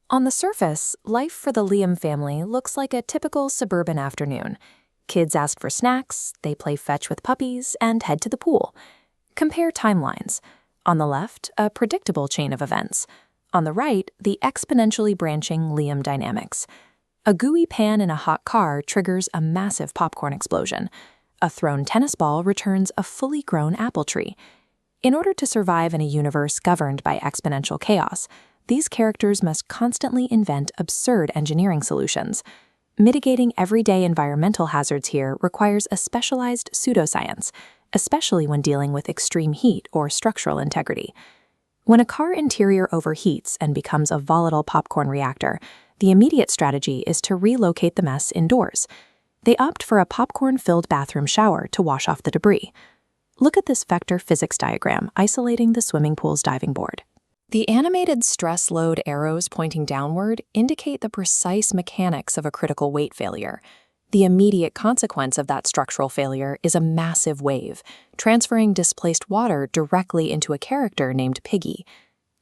On the surface, life for the Liam family looks like a typical suburban afternoon. Kids ask for snacks, they play fetch with puppies, and head to the pool. Compare timelines. On the left, a predictable chain of events. On the right, the exponentially branching Liam dynamics. A gooey pan in a hot car triggers a massive popcorn explosion. A thrown tennis ball returns a fully grown apple tree. In order to survive in a universe governed by exponential chaos, these characters must constantly invent absurd engineering solutions. Mitigating everyday environmental hazards here requires a specialized pseudoscience, especially when dealing with extreme heat or structural integrity. When a car interior overheats and becomes a volatile popcorn reactor, the immediate strategy is to relocate the mess indoors. They opt for a popcorn-filled bathroom shower to wash off the debris. Look at this vector physics diagram isolating the swimming pool's diving board. The animated stress load arrows pointing downward indicate the precise mechanics of a critical weight failure. The immediate consequence of that structural failure is a massive wave, transferring displaced water directly into a character named Piggy.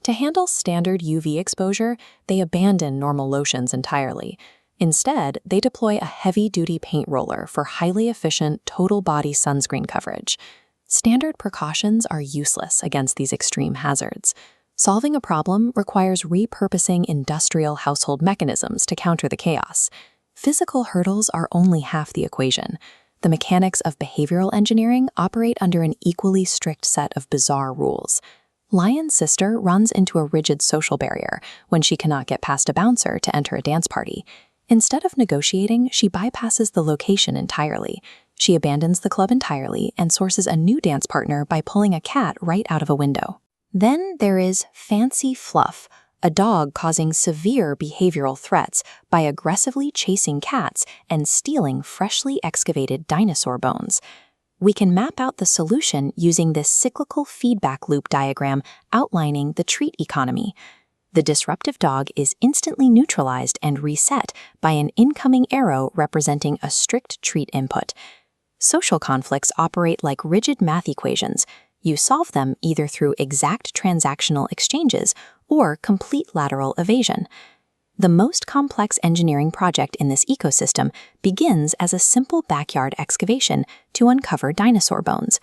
To handle standard UV exposure, they abandon normal lotions entirely. Instead, they deploy a heavy-duty paint roller for highly efficient total-body sunscreen coverage. Standard precautions are useless against these extreme hazards. Solving a problem requires repurposing industrial household mechanisms to counter the chaos. Physical hurdles are only half the equation. The mechanics of behavioral engineering operate under an equally strict set of bizarre rules. Lion's sister runs into a rigid social barrier when she cannot get past a bouncer to enter a dance party. Instead of negotiating, she bypasses the location entirely. She abandons the club entirely and sources a new dance partner by pulling a cat right out of a window. Then there is Fancy Fluff, a dog causing severe behavioral threats by aggressively chasing cats and stealing freshly excavated dinosaur bones. We can map out the solution using this cyclical feedback loop diagram outlining the treat economy. The disruptive dog is instantly neutralized and reset by an incoming arrow representing a strict treat input. Social conflicts operate like rigid math equations. You solve them either through exact transactional exchanges or complete lateral evasion. The most complex engineering project in this ecosystem begins as a simple backyard excavation to uncover dinosaur bones.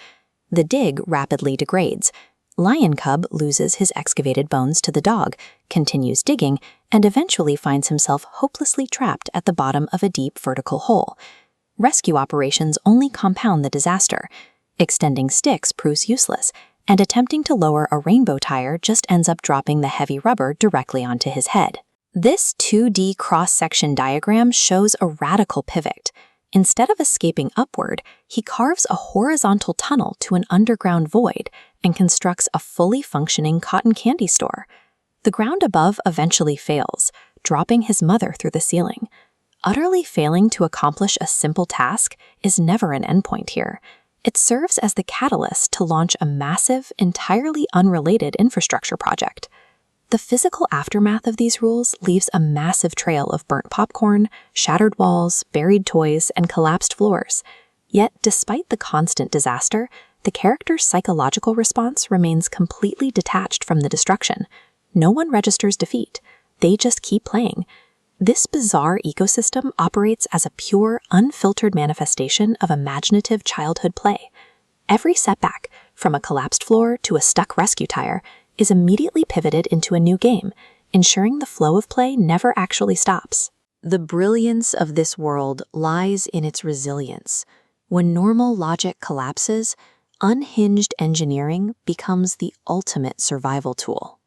The dig rapidly degrades. Lion Cub loses his excavated bones to the dog, continues digging, and eventually finds himself hopelessly trapped at the bottom of a deep vertical hole. Rescue operations only compound the disaster. Extending sticks proves useless, and attempting to lower a rainbow tire just ends up dropping the heavy rubber directly onto his head. This 2D cross-section diagram shows a radical pivot. Instead of escaping upward, he carves a horizontal tunnel to an underground void and constructs a fully functioning cotton candy store. The ground above eventually fails, dropping his mother through the ceiling. Utterly failing to accomplish a simple task is never an endpoint here. It serves as the catalyst to launch a massive, entirely unrelated infrastructure project. The physical aftermath of these rules leaves a massive trail of burnt popcorn, shattered walls, buried toys, and collapsed floors. Yet, despite the constant disaster, the character's psychological response remains completely detached from the destruction. No one registers defeat. They just keep playing. This bizarre ecosystem operates as a pure, unfiltered manifestation of imaginative childhood play. Every setback, from a collapsed floor to a stuck rescue tire, is immediately pivoted into a new game, ensuring the flow of play never actually stops. The brilliance of this world lies in its resilience. When normal logic collapses, unhinged engineering becomes the ultimate survival tool.